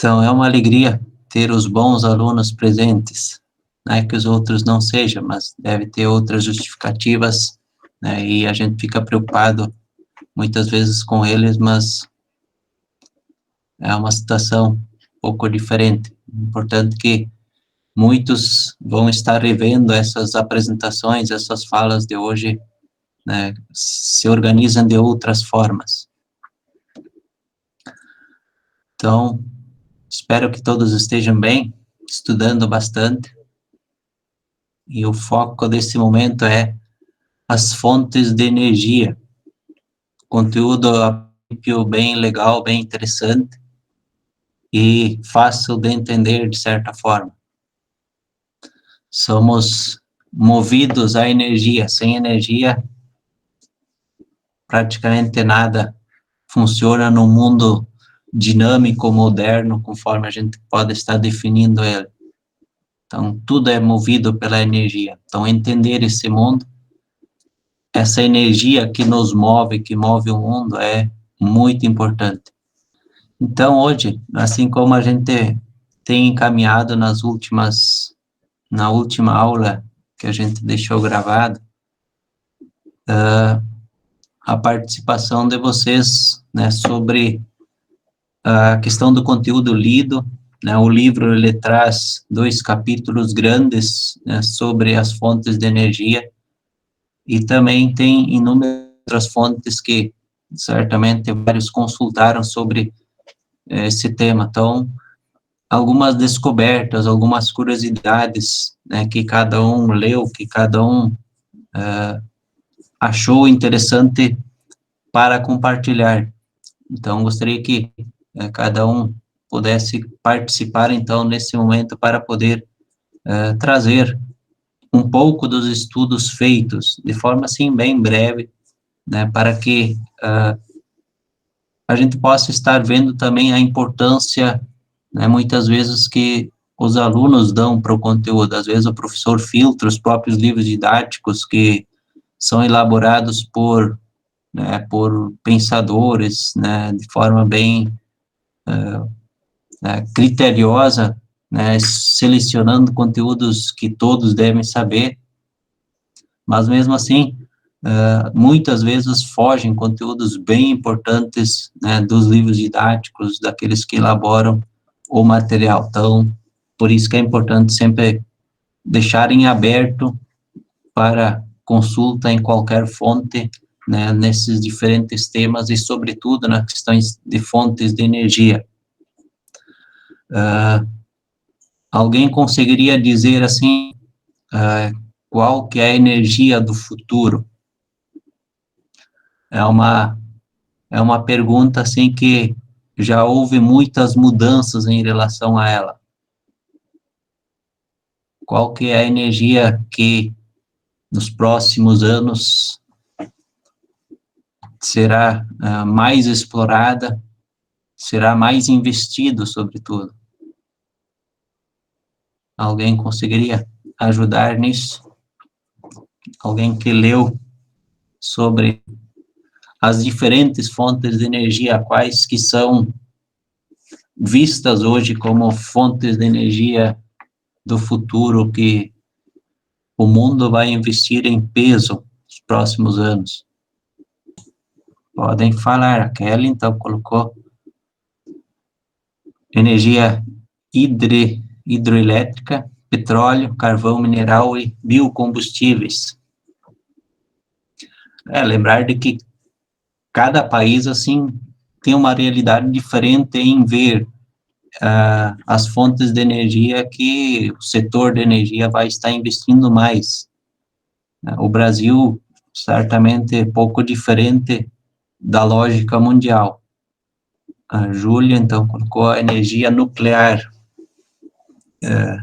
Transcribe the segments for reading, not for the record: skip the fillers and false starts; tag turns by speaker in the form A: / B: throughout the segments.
A: Então, é uma alegria ter os bons alunos presentes. Não é que os outros não sejam, mas deve ter outras justificativas, né? E a gente fica preocupado muitas vezes com eles, mas é uma situação um pouco diferente. Importante que muitos vão estar revendo essas apresentações, essas falas de hoje, né? Se organizam de outras formas. Então, espero que todos estejam bem, estudando bastante. E o foco desse momento é as fontes de energia. Conteúdo a princípio bem legal, bem interessante e fácil de entender de certa forma. Somos movidos à energia. Sem energia, praticamente nada funciona no mundo dinâmico, moderno, conforme a gente pode estar definindo ele. Então, tudo é movido pela energia. Então, entender esse mundo, essa energia que nos move, que move o mundo, é muito importante. Então, hoje, assim como a gente tem encaminhado na última aula que a gente deixou gravado, a participação de vocês, né, sobre a questão do conteúdo lido, né, o livro ele traz 2 capítulos grandes, né, sobre as fontes de energia, e também tem inúmeras outras fontes que certamente vários consultaram sobre esse tema. Então, algumas descobertas, algumas curiosidades, né, que cada um leu, que cada um achou interessante para compartilhar. Então, gostaria que cada um pudesse participar, então, nesse momento para poder trazer um pouco dos estudos feitos, de forma, assim, bem breve, né, para que a gente possa estar vendo também a importância, né, muitas vezes que os alunos dão para o conteúdo. Às vezes o professor filtra os próprios livros didáticos que são elaborados por, né, por pensadores, né, de forma bem criteriosa, né, selecionando conteúdos que todos devem saber, mas mesmo assim, muitas vezes fogem conteúdos bem importantes, né, dos livros didáticos, daqueles que elaboram o material. Então, por isso que é importante sempre deixar em aberto para consulta em qualquer fonte, né, nesses diferentes temas e, sobretudo, nas questões de fontes de energia. Alguém conseguiria dizer, assim, qual que é a energia do futuro? É uma pergunta, assim, que já houve muitas mudanças em relação a ela. Qual que é a energia que, nos próximos anos, será mais explorada, será mais investido, sobretudo? Alguém conseguiria ajudar nisso? Alguém que leu sobre as diferentes fontes de energia, quais que são vistas hoje como fontes de energia do futuro que o mundo vai investir em peso nos próximos anos? Podem falar. A Kelly, então, colocou energia hidroelétrica, petróleo, carvão mineral e biocombustíveis. Lembrar de que cada país, assim, tem uma realidade diferente em ver as fontes de energia que o setor de energia vai estar investindo mais. O Brasil, certamente, é pouco diferente da lógica mundial. A Júlia, então, colocou a energia nuclear.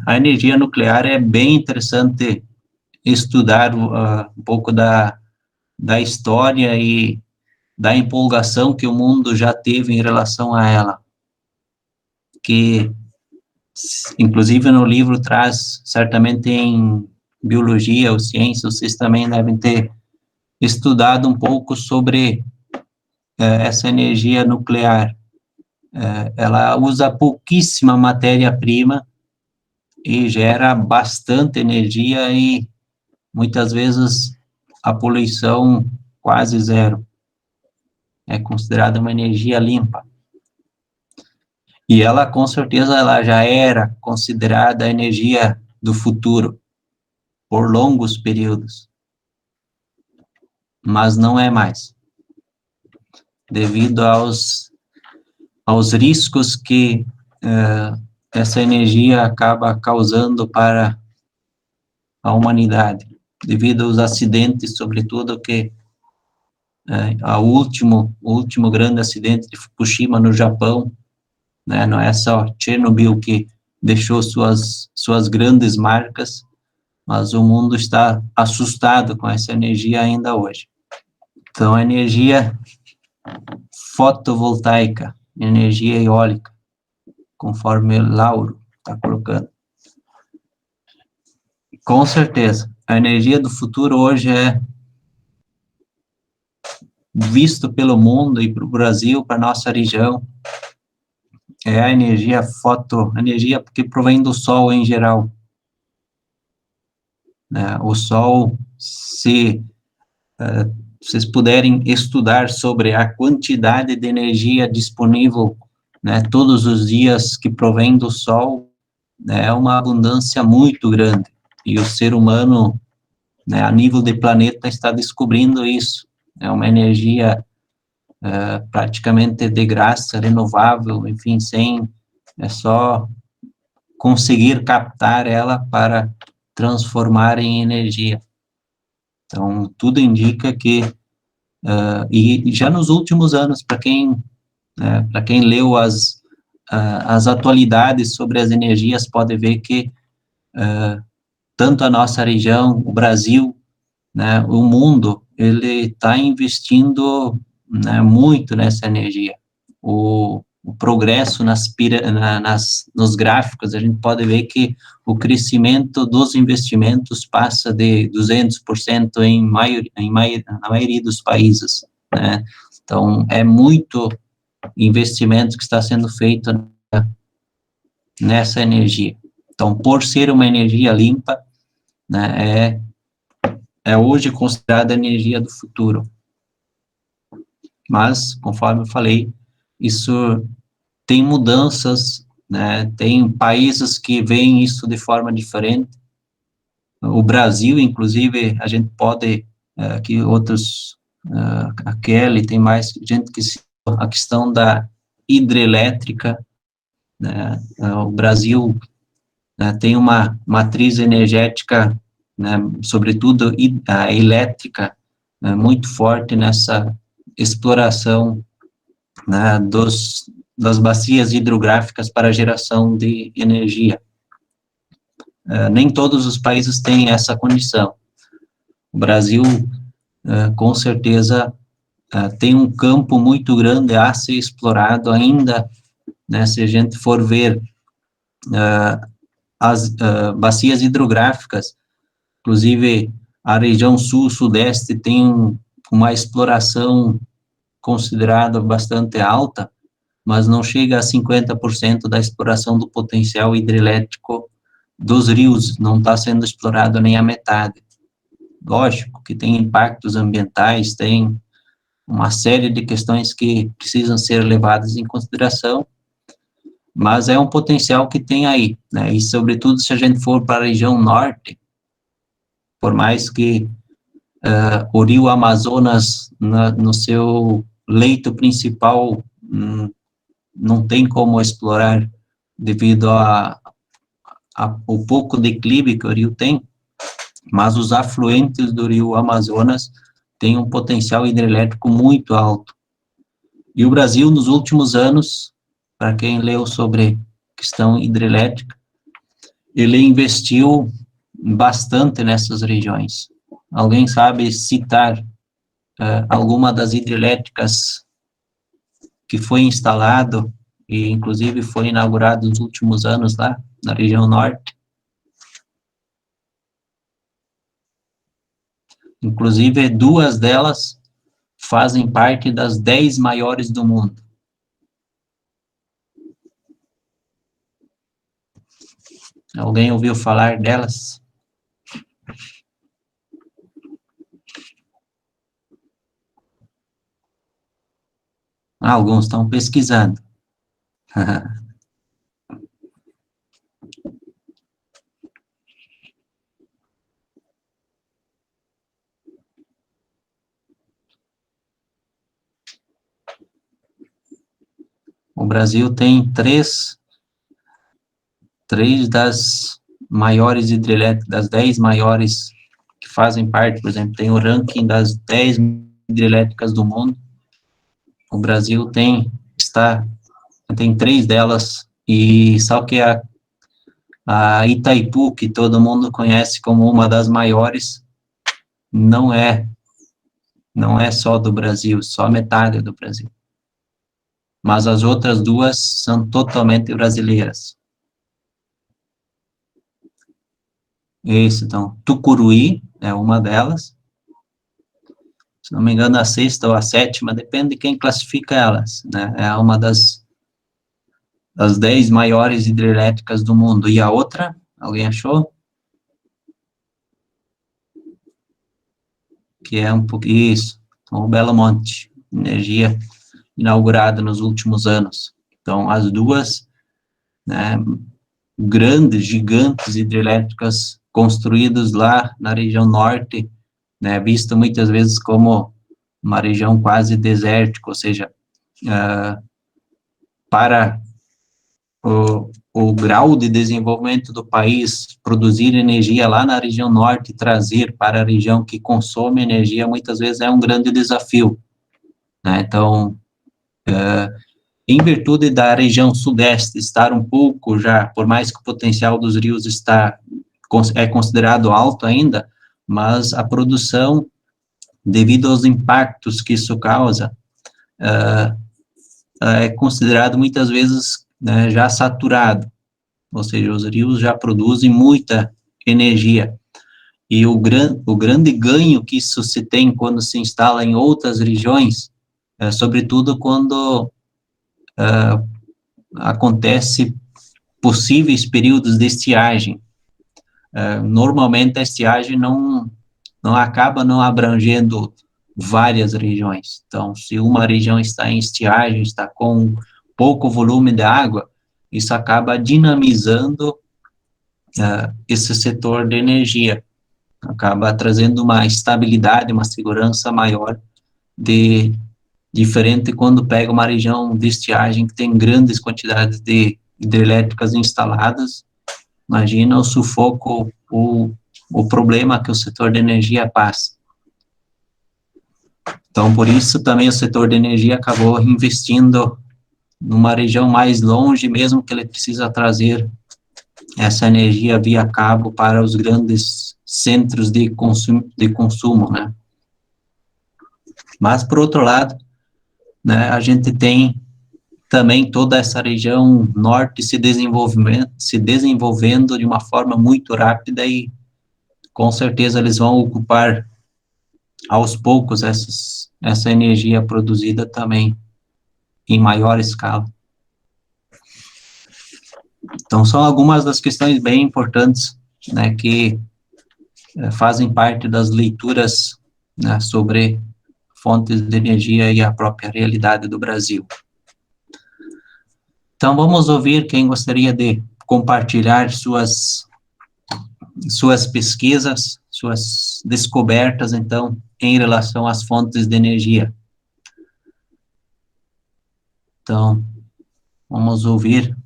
A: A energia nuclear é bem interessante estudar um pouco da história e da empolgação que o mundo já teve em relação a ela, que, inclusive, no livro traz, certamente em biologia ou ciência, vocês também devem ter estudado um pouco sobre essa energia nuclear. ela usa pouquíssima matéria-prima e gera bastante energia e muitas vezes a poluição quase zero. É considerada uma energia limpa. E ela, com certeza, ela já era considerada a energia do futuro por longos períodos, mas não é mais, devido aos riscos que essa energia acaba causando para a humanidade, devido aos acidentes, sobretudo que o último grande acidente de Fukushima no Japão, né, não é só Chernobyl que deixou suas grandes marcas, mas o mundo está assustado com essa energia ainda hoje. Então, a energia fotovoltaica, energia eólica, conforme Lauro está colocando. Com certeza, a energia do futuro hoje é visto pelo mundo e para o Brasil, para a nossa região, é a energia energia que provém do Sol em geral. Né? O Sol, se vocês puderem estudar sobre a quantidade de energia disponível, né, todos os dias que provém do Sol, né, é uma abundância muito grande. E o ser humano, né, a nível de planeta, está descobrindo isso. É uma energia praticamente de graça, renovável, enfim, é só conseguir captar ela para transformar em energia. Então, tudo indica que, e já nos últimos anos, para quem leu as atualidades sobre as energias, pode ver que tanto a nossa região, o Brasil, né, o mundo, ele está investindo, né, muito nessa energia. O progresso nos gráficos, a gente pode ver que o crescimento dos investimentos passa de 200% na maioria dos países, né? Então, é muito investimento que está sendo feito nessa energia. Então, por ser uma energia limpa, né, é hoje considerada a energia do futuro. Mas, conforme eu falei, isso tem mudanças, né, tem países que veem isso de forma diferente. O Brasil, inclusive, a gente pode, que outros, a Kelly, tem mais gente que se a questão da hidrelétrica, né, o Brasil tem uma matriz energética, né, sobretudo a elétrica, né, muito forte nessa exploração, né, das bacias hidrográficas para a geração de energia. Nem todos os países têm essa condição. O Brasil, com certeza, tem um campo muito grande a ser explorado ainda, né, se a gente for ver as bacias hidrográficas, inclusive a região sul-sudeste tem uma exploração considerada bastante alta, mas não chega a 50% da exploração do potencial hidrelétrico dos rios, não está sendo explorado nem a metade. Lógico que tem impactos ambientais, tem uma série de questões que precisam ser levadas em consideração, mas é um potencial que tem aí, né? E, sobretudo, se a gente for para a região norte, por mais que o rio Amazonas, no seu leito principal, não tem como explorar devido ao pouco declive que o rio tem, mas os afluentes do rio Amazonas têm um potencial hidrelétrico muito alto. E o Brasil, nos últimos anos, para quem leu sobre questão hidrelétrica, ele investiu bastante nessas regiões. Alguém sabe citar alguma das hidrelétricas que foi instalado e, inclusive, foi inaugurado nos últimos anos lá, na região norte? Inclusive, 2 delas fazem parte das 10 maiores do mundo. Alguém ouviu falar delas? Alguns estão pesquisando. O Brasil tem três das maiores hidrelétricas, das 10 maiores que fazem parte, por exemplo, tem o ranking das 10 hidrelétricas do mundo. O Brasil tem 3 delas, e só que a Itaipu, que todo mundo conhece como uma das maiores, não é, não é só do Brasil, só metade do Brasil. Mas as outras duas são totalmente brasileiras. Isso, então, Tucuruí é uma delas, se não me engano, a sexta ou a sétima, depende de quem classifica elas, né? É uma das 10 maiores hidrelétricas do mundo. E a outra, alguém achou? Que é um pouco isso, então, o Belo Monte, energia inaugurada nos últimos anos. Então, as duas, né, grandes, gigantes hidrelétricas construídas lá na região norte, né, visto muitas vezes como uma região quase desértica, ou seja, para o grau de desenvolvimento do país, produzir energia lá na região norte e trazer para a região que consome energia, muitas vezes é um grande desafio, né? Então, em virtude da região sudeste estar um pouco já, por mais que o potencial dos rios é considerado alto ainda, mas a produção, devido aos impactos que isso causa, é considerado muitas vezes, né, já saturado, ou seja, os rios já produzem muita energia, e o grande ganho que isso se tem quando se instala em outras regiões, sobretudo quando acontece possíveis períodos de estiagem. Normalmente a estiagem não acaba não abrangendo várias regiões. Então, se uma região está em estiagem, está com pouco volume de água, isso acaba dinamizando esse setor de energia, acaba trazendo uma estabilidade, uma segurança maior, diferente quando pega uma região de estiagem que tem grandes quantidades de hidrelétricas instaladas. Imagina o sufoco, o problema que o setor de energia passa. Então, por isso também o setor de energia acabou investindo numa região mais longe, mesmo que ele precisa trazer essa energia via cabo para os grandes centros de consumo, né? Mas, por outro lado, né, a gente tem também toda essa região norte se desenvolvendo de uma forma muito rápida, e com certeza eles vão ocupar aos poucos essa energia produzida também em maior escala. Então, são algumas das questões bem importantes, né, que fazem parte das leituras, né, sobre fontes de energia e a própria realidade do Brasil. Então, vamos ouvir quem gostaria de compartilhar suas pesquisas, suas descobertas, então, em relação às fontes de energia. Então, vamos ouvir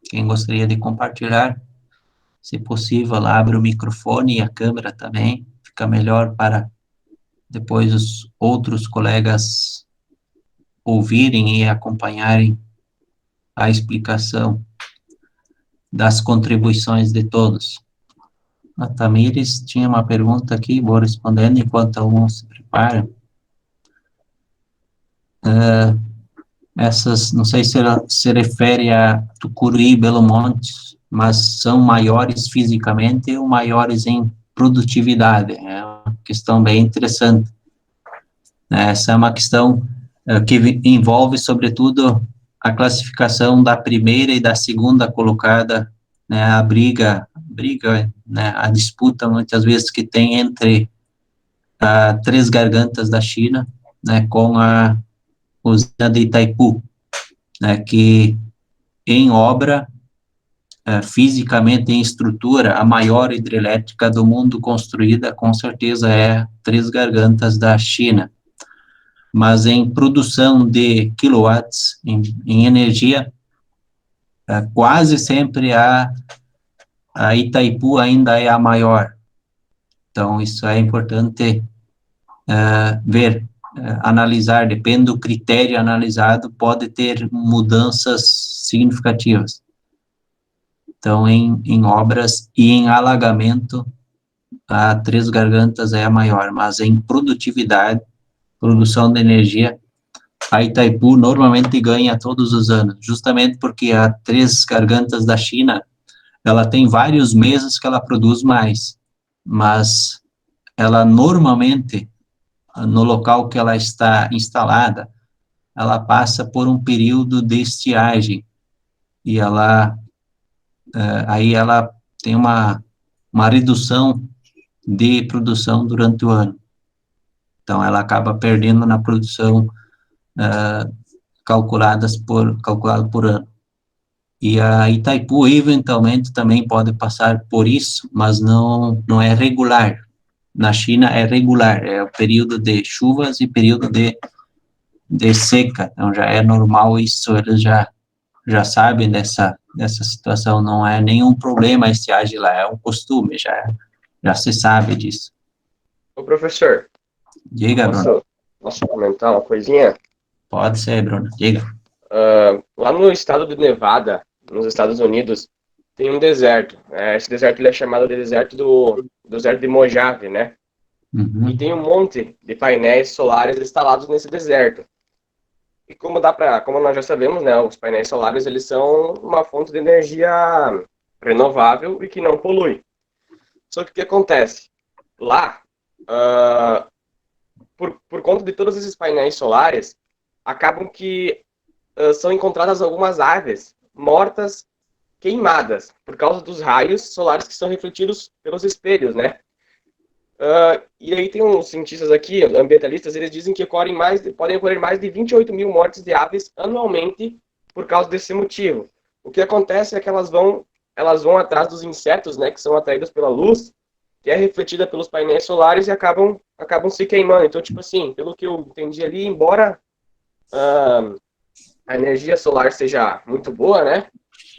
A: quem gostaria de compartilhar. Se possível, abre o microfone e a câmera também, fica melhor para depois os outros colegas ouvirem e acompanharem a explicação das contribuições de todos. A Tamires tinha uma pergunta aqui, vou respondendo enquanto alguns se preparam. Essas, não sei se ela se refere a Tucuruí e Belo Monte, mas são maiores fisicamente ou maiores em produtividade. É uma questão bem interessante. Essa é uma questão que envolve, sobretudo, a classificação da primeira e da segunda colocada né, né, a disputa muitas vezes que tem entre a Três Gargantas da China, né, com a usina de Itaipu, né, que em obra, fisicamente em estrutura, a maior hidrelétrica do mundo construída, com certeza é Três Gargantas da China. Mas em produção de quilowatts, em energia, quase sempre a Itaipu ainda é a maior. Então, isso é importante ver, analisar, depende do critério analisado, pode ter mudanças significativas. Então, em obras e em alagamento, a Três Gargantas é a maior, mas em produtividade, produção de energia, a Itaipu normalmente ganha todos os anos, justamente porque a Três Gargantas da China, ela tem vários meses que ela produz mais, mas ela normalmente, no local que ela está instalada, ela passa por um período de estiagem, e aí ela tem uma redução de produção durante o ano. Então, ela acaba perdendo na produção calculado por ano. E a Itaipu, eventualmente, também pode passar por isso, mas não é regular. Na China é regular, é o período de chuvas e período de seca, então já é normal isso, eles já sabem dessa situação, não é nenhum problema a estiagem lá, é um costume, já se sabe disso.
B: Ô, professor,
A: Diga, Bruno.
B: Posso comentar uma coisinha?
A: Pode ser, Bruno, diga.
B: Lá no estado de Nevada, nos Estados Unidos, tem um deserto. Esse deserto ele é chamado de deserto de Mojave, né?
A: Uhum.
B: E tem um monte de painéis solares instalados nesse deserto. E como nós já sabemos, né, os painéis solares eles são uma fonte de energia renovável e que não polui. Só que o que acontece? Lá, por conta de todos esses painéis solares, acabam que são encontradas algumas aves mortas, queimadas, por causa dos raios solares que são refletidos pelos espelhos, né? E aí tem uns cientistas aqui, ambientalistas, eles dizem que podem ocorrer mais de 28 mil mortes de aves anualmente por causa desse motivo. O que acontece é que elas vão atrás dos insetos, né, que são atraídos pela luz, que é refletida pelos painéis solares e acabam se queimando. Então, tipo assim, pelo que eu entendi ali, embora a energia solar seja muito boa, né,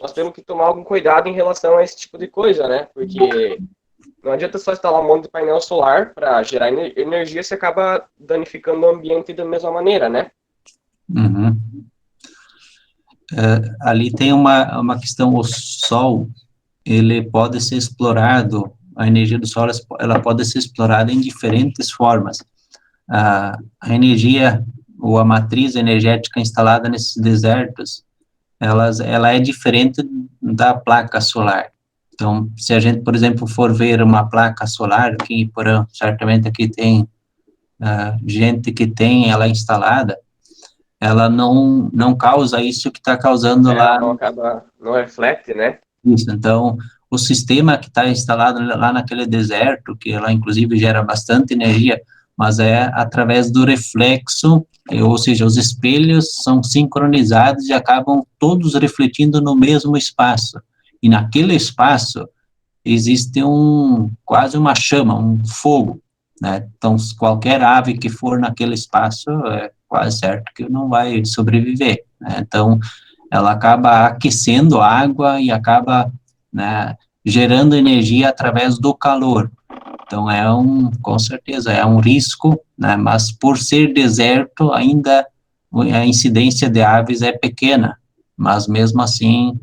B: nós temos que tomar algum cuidado em relação a esse tipo de coisa, né, porque não adianta só instalar um monte de painel solar para gerar energia, você acaba danificando o ambiente da mesma maneira, né?
A: Uhum. Ali tem uma questão, o sol, ele pode ser explorado, a energia do sol, ela pode ser explorada em diferentes formas. A energia, ou a matriz energética instalada nesses desertos, ela é diferente da placa solar. Então, se a gente, por exemplo, for ver uma placa solar, aqui, certamente aqui tem gente que tem ela instalada, ela não causa isso que está causando lá.
B: Não reflete, né?
A: Isso, então, o sistema que está instalado lá naquele deserto, que ela inclusive gera bastante energia, mas é através do reflexo, ou seja, os espelhos são sincronizados e acabam todos refletindo no mesmo espaço. E naquele espaço existe quase uma chama, um fogo, né? Então, qualquer ave que for naquele espaço, é quase certo que não vai sobreviver, né? Então, ela acaba aquecendo a água e acaba, né, gerando energia através do calor. Então, com certeza, é um risco, né, mas por ser deserto, ainda a incidência de aves é pequena, mas mesmo assim,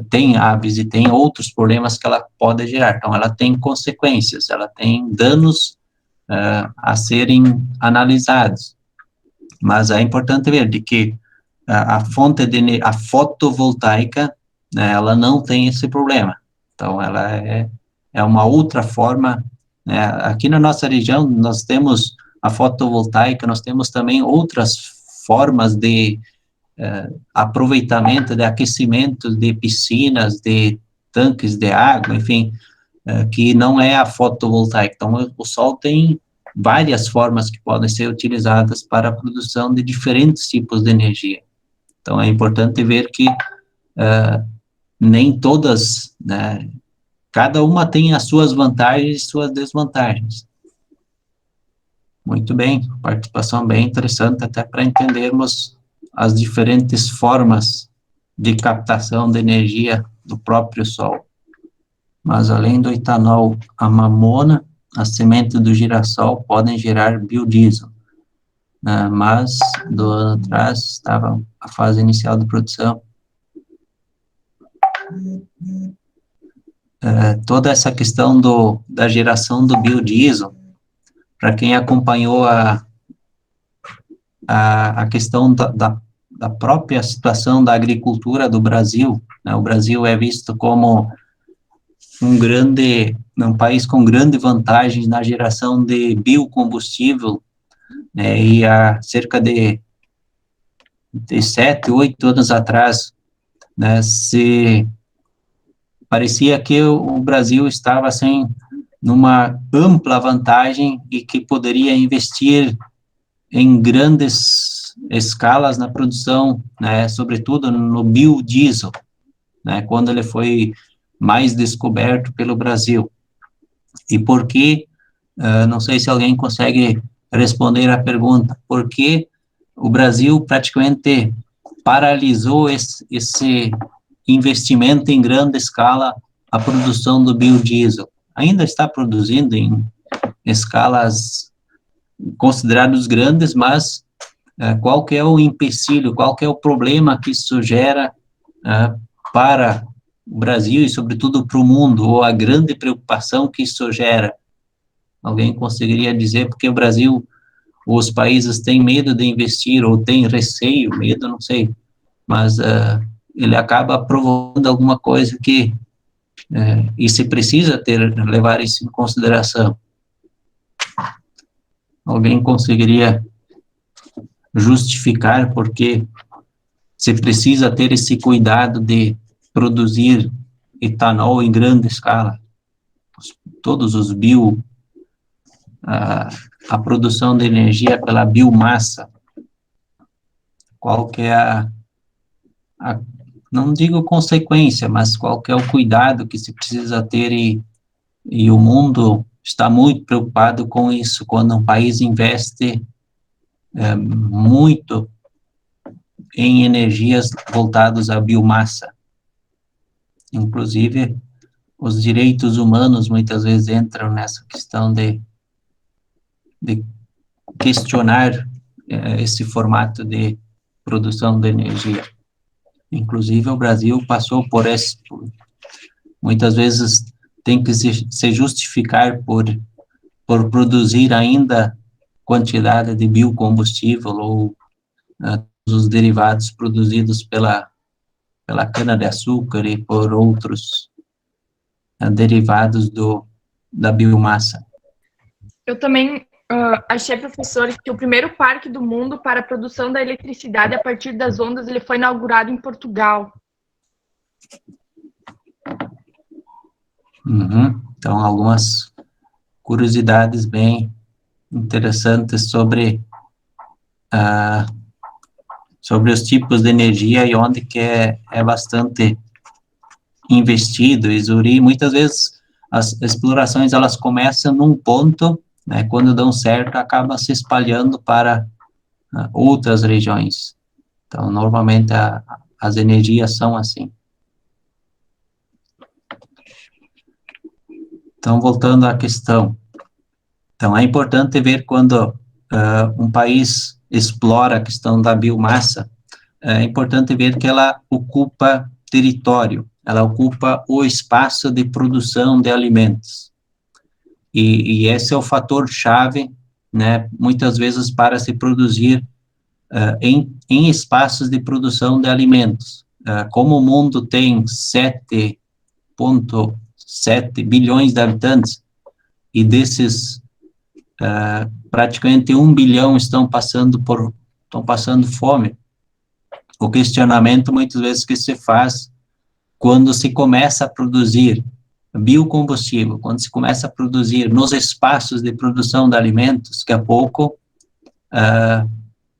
A: tem aves e tem outros problemas que ela pode gerar. Então, ela tem consequências, ela tem danos a serem analisados. Mas é importante ver de que a fotovoltaica, né, ela não tem esse problema. Então, ela é uma outra forma, né, aqui na nossa região, nós temos a fotovoltaica, nós temos também outras formas de aproveitamento, de aquecimento de piscinas, de tanques de água, enfim, que não é a fotovoltaica. Então, o sol tem várias formas que podem ser utilizadas para a produção de diferentes tipos de energia. Então, é importante ver que nem todas, né, cada uma tem as suas vantagens e suas desvantagens. Muito bem, participação bem interessante, até para entendermos as diferentes formas de captação de energia do próprio sol. Mas, além do etanol, a mamona, as sementes do girassol podem gerar biodiesel. Mas, do ano atrás, estava a fase inicial de produção. Toda essa questão da geração do biodiesel, para quem acompanhou a questão da própria situação da agricultura do Brasil, né, o Brasil é visto como um país com grande vantagem na geração de biocombustível, né, e há cerca de 7, 8 anos atrás, né, parecia que o Brasil estava, assim, numa ampla vantagem e que poderia investir em grandes escalas na produção, né, sobretudo no biodiesel, né, quando ele foi mais descoberto pelo Brasil. E por que, não sei se alguém consegue responder a pergunta, por que o Brasil praticamente paralisou esse investimento em grande escala a produção do biodiesel? Ainda está produzindo em escalas consideradas grandes, mas qual que é o empecilho, qual que é o problema que isso gera para o Brasil e, sobretudo, para o mundo, ou a grande preocupação que isso gera? Alguém conseguiria dizer porque o Brasil, os países têm medo de investir, ou têm receio, medo, não sei, mas ele acaba provocando alguma coisa que, e se precisa levar isso em consideração. Alguém conseguiria justificar porque se precisa ter esse cuidado de produzir etanol em grande escala, todos os a produção de energia pela biomassa, qual que é não digo consequência, mas qual que é o cuidado que se precisa ter, e o mundo está muito preocupado com isso, quando um país investe muito em energias voltadas à biomassa. Inclusive, os direitos humanos muitas vezes entram nessa questão de questionar esse formato de produção de energia. Inclusive, o Brasil passou por esse, muitas vezes tem que se justificar por produzir ainda quantidade de biocombustível ou os derivados produzidos pela cana-de-açúcar e por outros derivados da biomassa.
C: Eu também achei, professor, que o primeiro parque do mundo para a produção da eletricidade a partir das ondas ele foi inaugurado em Portugal.
A: Então, algumas curiosidades bem interessantes sobre os tipos de energia e onde que é bastante investido. E Zuri, muitas vezes as explorações elas começam num ponto, né, quando dão certo acaba se espalhando para outras regiões. Então, normalmente as energias são assim. Então, voltando à questão. Então, é importante ver quando um país explora a questão da biomassa, é importante ver que ela ocupa território, ela ocupa o espaço de produção de alimentos. E esse é o fator-chave, né, muitas vezes para se produzir em espaços de produção de alimentos. Como o mundo tem 7,7 bilhões de habitantes, e desses praticamente 1 bilhão estão passando fome, o questionamento muitas vezes que se faz quando se começa a produzir biocombustível, quando se começa a produzir nos espaços de produção de alimentos, daqui a pouco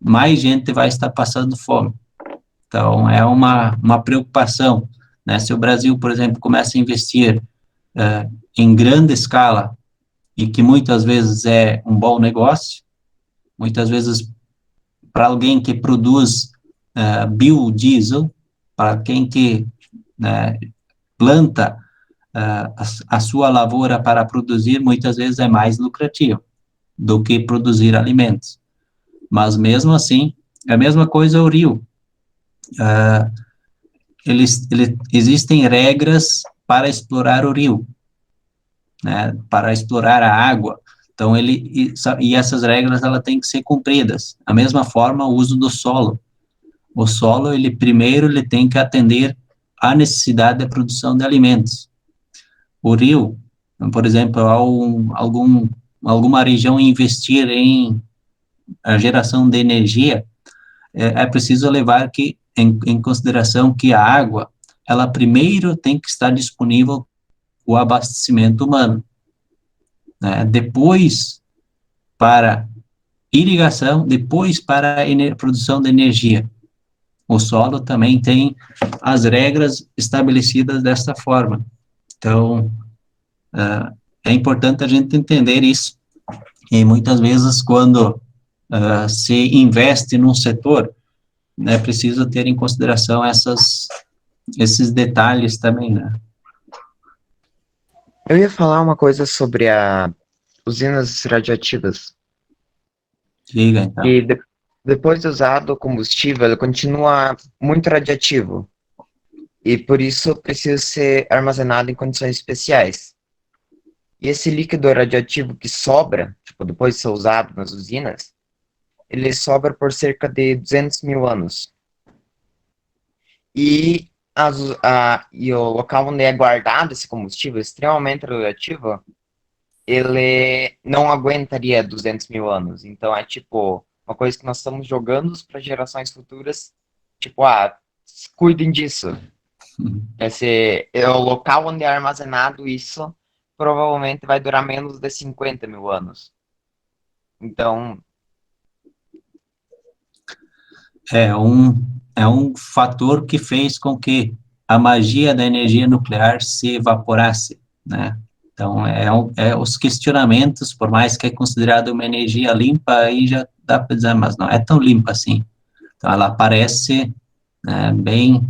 A: mais gente vai estar passando fome. Então, é uma preocupação, né? Se o Brasil, por exemplo, começa a investir em grande escala, e que muitas vezes é um bom negócio, muitas vezes para alguém que produz biodiesel, para quem que, né, planta a sua lavoura para produzir, muitas vezes é mais lucrativo do que produzir alimentos. Mas mesmo assim, é a mesma coisa o rio. Existem regras para explorar o rio, né, para explorar a água. Então, e essas regras, ela tem que ser cumpridas. Da mesma forma, o uso do solo. O solo, primeiro, ele tem que atender à necessidade da produção de alimentos. O rio, por exemplo, alguma região investir em a geração de energia, é preciso levar em consideração que a água, ela primeiro tem que estar disponível o abastecimento humano, né? Depois para irrigação, depois para a produção de energia. O solo também tem as regras estabelecidas dessa forma. Então, é importante a gente entender isso. E muitas vezes, quando se investe num setor, é preciso ter em consideração esses detalhes também, né?
D: Eu ia falar uma coisa sobre as usinas radioativas.
A: Diga, então.
D: E depois de usado o combustível, ele continua muito radioativo. E por isso precisa ser armazenado em condições especiais. E esse líquido radioativo que sobra, tipo, depois de ser usado nas usinas, ele sobra por cerca de 200 mil anos. E, e o local onde é guardado esse combustível extremamente radioativo, ele não aguentaria 200 mil anos. Então é tipo uma coisa que nós estamos jogando para gerações futuras, tipo, cuidem disso. Esse é o local onde é armazenado isso, provavelmente vai durar menos de 50 mil anos. Então,
A: é um fator que fez com que a magia da energia nuclear se evaporasse, né? Então, os questionamentos, por mais que é considerada uma energia limpa, aí já dá para dizer, mas não é tão limpa assim. Então, ela parece, né, bem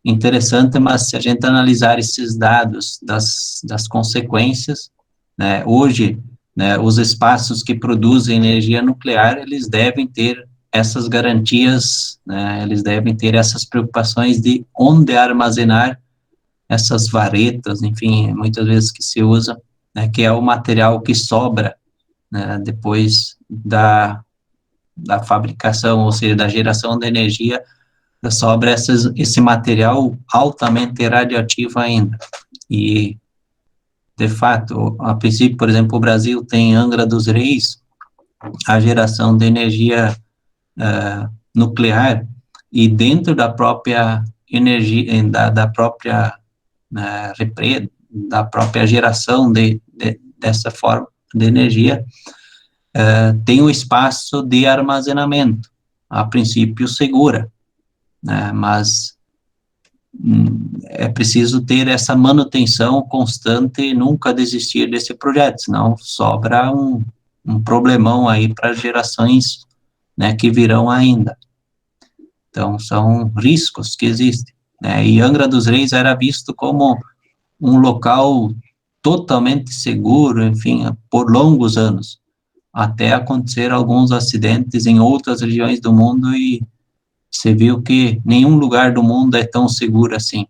A: interessante, mas se a gente analisar esses dados das consequências, né, hoje, né, os espaços que produzem energia nuclear, eles devem ter essas garantias, né, eles devem ter essas preocupações de onde armazenar essas varetas, enfim, muitas vezes que se usa, né, que é o material que sobra, né, depois da fabricação, ou seja, da geração de energia, sobra esse material altamente radioativo ainda. E, de fato, a princípio, por exemplo, o Brasil tem Angra dos Reis, a geração de energia nuclear, e dentro da própria energia, da própria da própria geração dessa forma de energia, tem um espaço de armazenamento, a princípio segura, né, mas é preciso ter essa manutenção constante e nunca desistir desse projeto, senão sobra um problemão aí para gerações, né, que virão ainda. Então, são riscos que existem, né, e Angra dos Reis era visto como um local totalmente seguro, enfim, por longos anos, até acontecer alguns acidentes em outras regiões do mundo e você viu que nenhum lugar do mundo é tão seguro assim.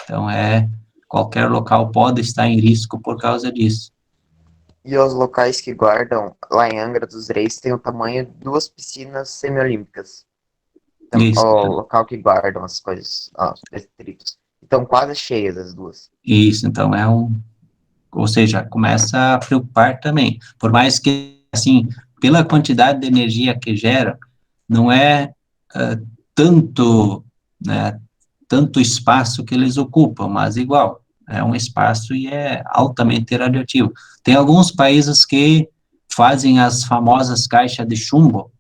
A: Então, qualquer local pode estar em risco por causa disso.
D: e os locais que guardam, lá em Angra dos Reis, tem o tamanho de 2 piscinas semiolímpicas. Então,
A: Isso,
D: o local que guardam as coisas, os detritos. Estão quase cheias as duas.
A: isso, então ou seja, começa a preocupar também. Por mais que, assim, pela quantidade de energia que gera, não é tanto, né, tanto espaço que eles ocupam, mas igual, é um espaço e é altamente radioativo. Tem alguns países que fazem as famosas caixas de chumbo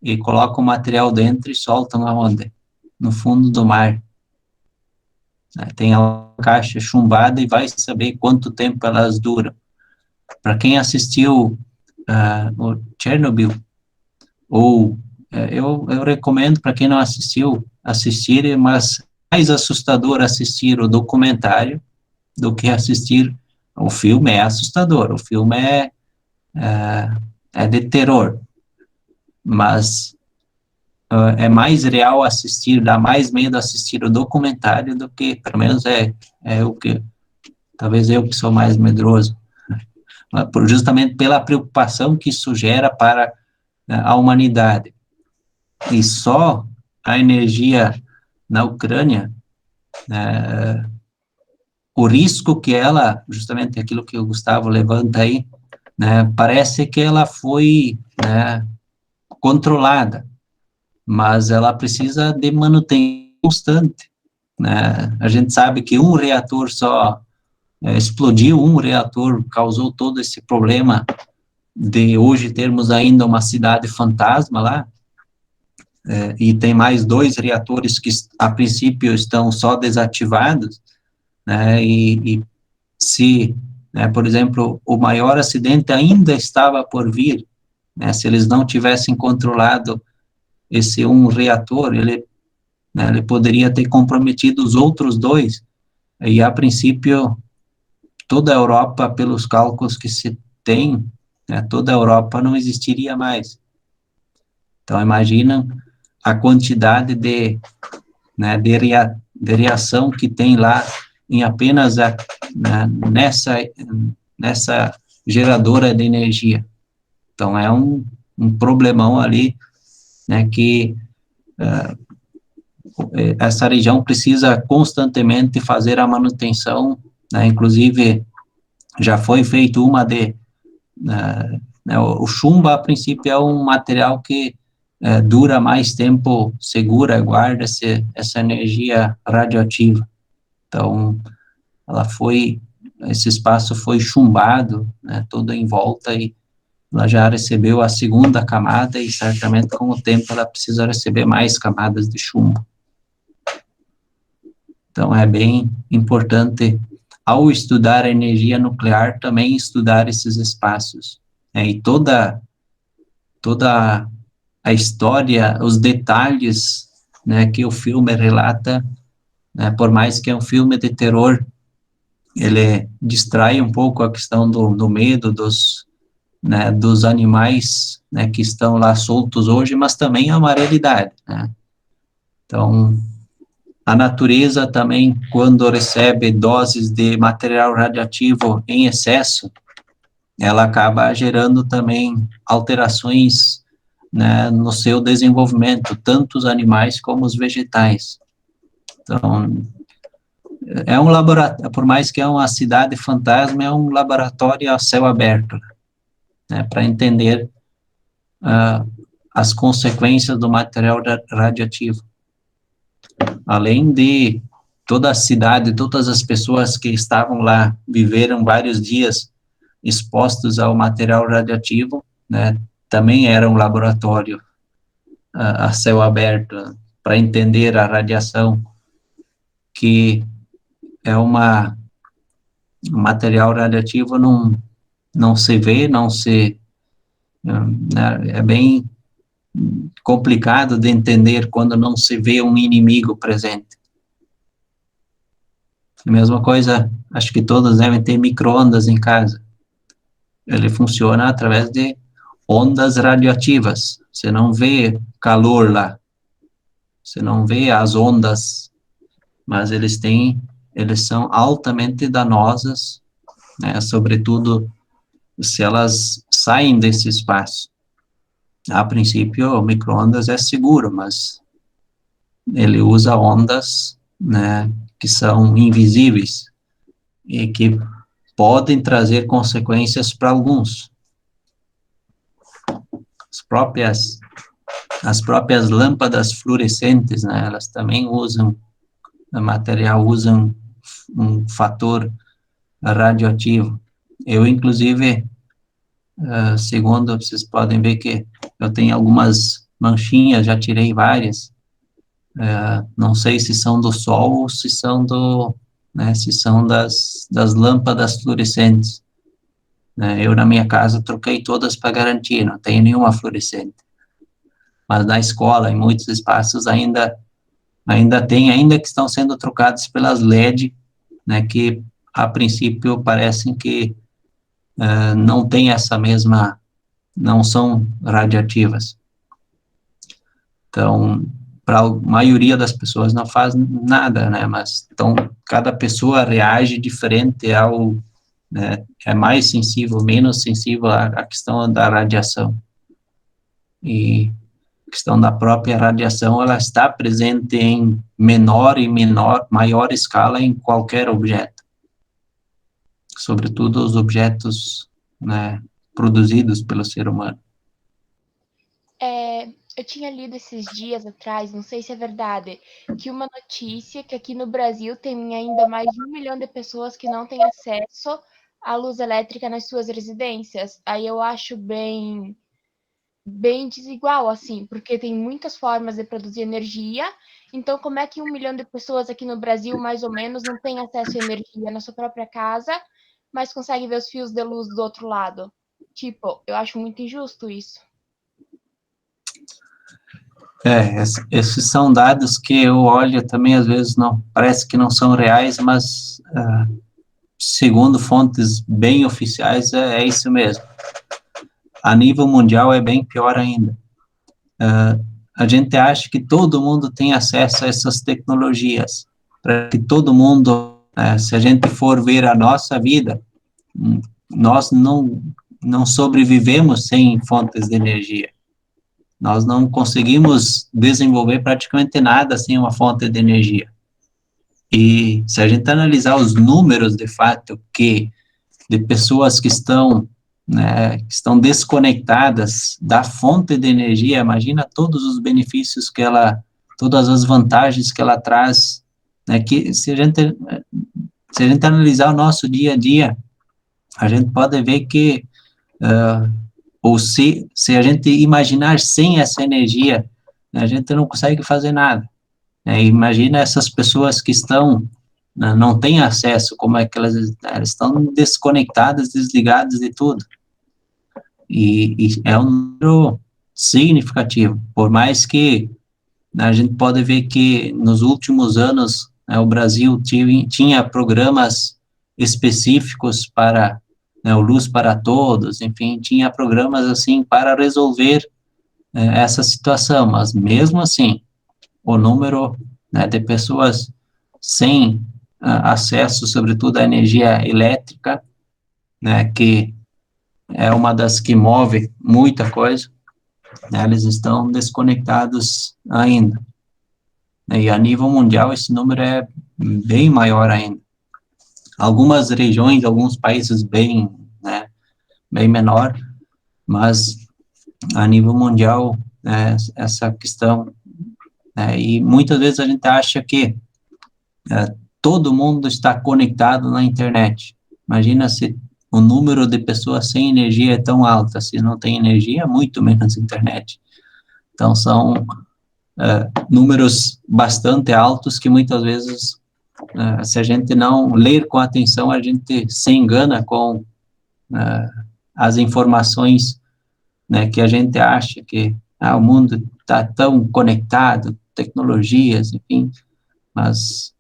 A: e colocam o material dentro e soltam aonde? No fundo do mar. Tem a caixa chumbada e vai saber quanto tempo elas duram. Para quem assistiu o Chernobyl, ou eu recomendo para quem não assistiu, assistir, mas mais assustador assistir o documentário do que assistir o filme. É assustador, o filme é de terror, mas é mais real assistir, dá mais medo assistir o documentário do que, pelo menos é o que, talvez eu que sou mais medroso, justamente pela preocupação que isso gera para a humanidade. E só a energia na Ucrânia, o risco que ela, justamente aquilo que o Gustavo levanta aí, parece que ela foi controlada, mas ela precisa de manutenção constante. A gente sabe que um reator só explodiu, um reator causou todo esse problema de hoje termos ainda uma cidade fantasma lá, e tem mais 2 reatores que a princípio estão só desativados, e se, por exemplo, o maior acidente ainda estava por vir, se eles não tivessem controlado esse um reator, ele poderia ter comprometido os outros 2, e a princípio toda a Europa, pelos cálculos que se tem, toda a Europa não existiria mais. Então, imagina a quantidade de reação que tem lá em apenas nessa geradora de energia. Então, é um problemão ali, que essa região precisa constantemente fazer a manutenção, inclusive já foi feito uma o chumbo, a princípio, é um material que dura mais tempo, segura, guarda essa energia radioativa. Então, esse espaço foi chumbado, todo em volta, e ela já recebeu a segunda camada, e certamente com o tempo ela precisa receber mais camadas de chumbo. Então, é bem importante, ao estudar a energia nuclear, também estudar esses espaços. E toda a história, os detalhes, que o filme relata, por mais que é um filme de terror, ele distrai um pouco a questão do medo dos animais, que estão lá soltos hoje, mas também é uma realidade, Então, a natureza também, quando recebe doses de material radioativo em excesso, ela acaba gerando também alterações, no seu desenvolvimento, tanto os animais como os vegetais. Então, é um laboratório, por mais que é uma cidade fantasma, é um laboratório a céu aberto, para entender as consequências do material radioativo. Além de toda a cidade, todas as pessoas que estavam lá, viveram vários dias expostos ao material radioativo, também era um laboratório a céu aberto, para entender a radiação, que é um material radioativo, não se vê, é bem complicado de entender quando não se vê um inimigo presente. A mesma coisa, acho que todos devem ter micro-ondas em casa. Ele funciona através de ondas radioativas. Você não vê calor lá, você não vê as ondas, mas eles são altamente danosas, sobretudo se elas saem desse espaço. A princípio, o micro-ondas é seguro, mas ele usa ondas, que são invisíveis e que podem trazer consequências para alguns. As próprias lâmpadas fluorescentes, elas também usam material usa um fator radioativo. Eu, inclusive, segundo, vocês podem ver que eu tenho algumas manchinhas, já tirei várias, não sei se são do sol ou se são se são das lâmpadas fluorescentes. Eu, na minha casa, troquei todas para garantir, não tenho nenhuma fluorescente. Mas na escola, em muitos espaços, ainda tem, ainda que estão sendo trocados pelas LED, que a princípio parecem que não tem essa mesma, não são radiativas. Então, para a maioria das pessoas não faz nada, mas então cada pessoa reage diferente ao, é mais sensível, menos sensível à questão da radiação. E a questão da própria radiação, ela está presente em maior escala em qualquer objeto, sobretudo os objetos, produzidos pelo ser humano.
E: Eu tinha lido esses dias atrás, não sei se é verdade, que uma notícia que aqui no Brasil tem ainda mais de 1 milhão de pessoas que não têm acesso à luz elétrica nas suas residências. Aí eu acho bem desigual, assim, porque tem muitas formas de produzir energia. Então, como é que 1 milhão de pessoas aqui no Brasil, mais ou menos, não tem acesso à energia na sua própria casa, mas consegue ver os fios de luz do outro lado? Tipo, eu acho muito injusto isso.
A: Esses são dados que eu olho também, às vezes, não, parece que não são reais, mas segundo fontes bem oficiais, é isso mesmo. A nível mundial é bem pior ainda. A gente acha que todo mundo tem acesso a essas tecnologias, para que todo mundo, se a gente for ver a nossa vida, nós não sobrevivemos sem fontes de energia. Nós não conseguimos desenvolver praticamente nada sem uma fonte de energia. E se a gente analisar os números, de fato, de pessoas que estão desconectadas da fonte de energia, imagina todos os benefícios todas as vantagens que ela traz, que se a gente analisar o nosso dia a dia, a gente pode ver que ou se a gente imaginar sem essa energia, a gente não consegue fazer nada. Imagina essas pessoas que não têm acesso, como é que elas estão desconectadas, desligadas de tudo. E é um número significativo, por mais que a gente pode ver que nos últimos anos o Brasil tinha programas específicos para o Luz para Todos, enfim, tinha programas assim para resolver essa situação, mas mesmo assim, o número de pessoas sem acesso, sobretudo à energia elétrica, que é uma das que move muita coisa, eles estão desconectados ainda. E a nível mundial, esse número é bem maior ainda. Algumas regiões, alguns países bem menor, mas a nível mundial, essa questão, e muitas vezes a gente acha que todo mundo está conectado na internet. Imagina se o número de pessoas sem energia é tão alto, se não tem energia, muito menos internet. Então, são números bastante altos que muitas vezes, se a gente não ler com atenção, a gente se engana com as informações que a gente acha que o mundo está tão conectado, tecnologias, enfim, mas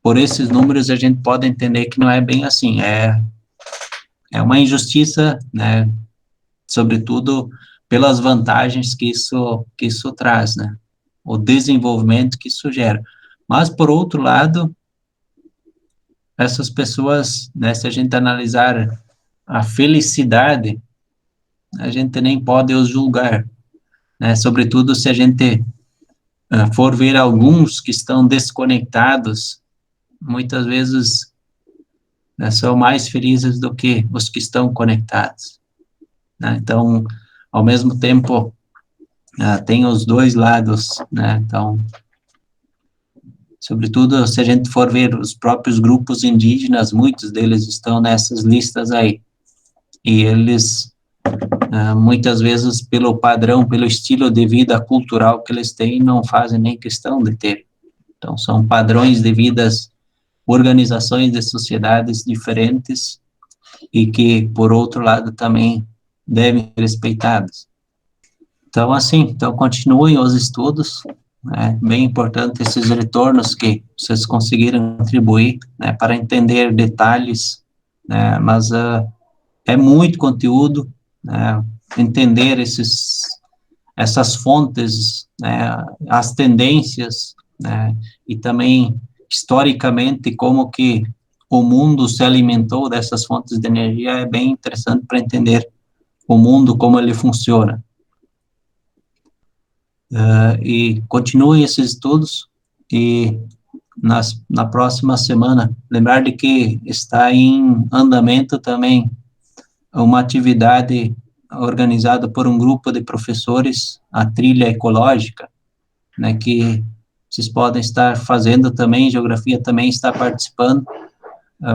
A: por esses números a gente pode entender que não é bem assim, é uma injustiça, sobretudo pelas vantagens que isso traz, o desenvolvimento que isso gera. Mas, por outro lado, essas pessoas, se a gente analisar a felicidade, a gente nem pode os julgar, sobretudo se a gente for ver alguns que estão desconectados, muitas vezes são mais felizes do que os que estão conectados. Então, ao mesmo tempo, tem os dois lados, então, Sobretudo, se a gente for ver os próprios grupos indígenas, muitos deles estão nessas listas aí. E eles, muitas vezes, pelo padrão, pelo estilo de vida cultural que eles têm, não fazem nem questão de ter. Então, são padrões de vidas, organizações de sociedades diferentes e que, por outro lado, também devem ser respeitadas. Então, assim, então continuem os estudos, né, bem importante esses retornos que vocês conseguiram contribuir, né, para entender detalhes, né, mas é muito conteúdo, né, entender essas fontes, né, as tendências, né, e também, historicamente, como que o mundo se alimentou dessas fontes de energia é bem interessante para entender o mundo, como ele funciona. E continuem esses estudos e na próxima semana, lembrar de que está em andamento também uma atividade organizada por um grupo de professores, a trilha ecológica, né, que vocês podem estar fazendo também, geografia também está participando,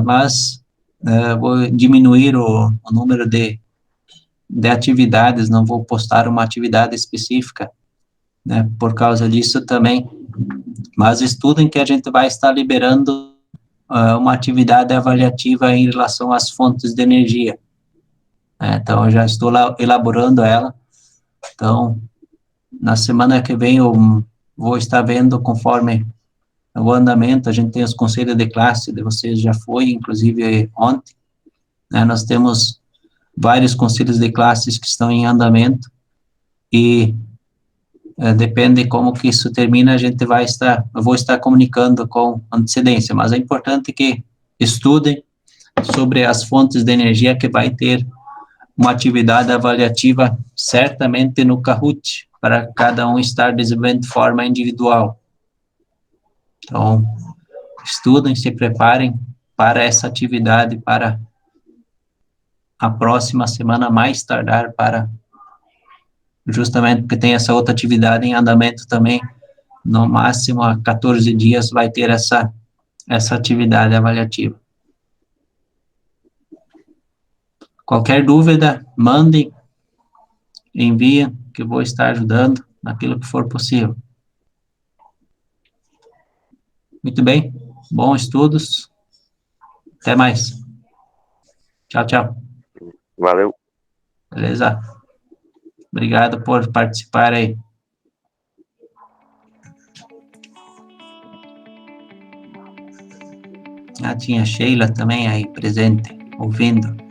A: mas vou diminuir o número de atividades, não vou postar uma atividade específica, né, por causa disso também, mas estudem que a gente vai estar liberando uma atividade avaliativa em relação às fontes de energia. Então, eu já estou elaborando ela, então, na semana que vem eu vou estar vendo conforme o andamento, a gente tem os conselhos de classe, de vocês já foi, inclusive ontem, né, nós temos vários conselhos de classes que estão em andamento, e depende de como que isso termina, eu vou estar comunicando com antecedência, mas é importante que estudem sobre as fontes de energia, que vai ter uma atividade avaliativa certamente no Kahoot, para cada um estar desenvolvendo de forma individual. Então, estudem, se preparem para essa atividade, para a próxima semana, mais tardar, para justamente porque tem essa outra atividade em andamento também, no máximo a 14 dias vai ter essa atividade avaliativa. Qualquer dúvida, mandem, enviem, que eu vou estar ajudando naquilo que for possível. Muito bem, bons estudos, até mais. Tchau, tchau.
F: Valeu.
A: Beleza? Obrigado por participar aí. Tinha Sheila também aí presente, ouvindo.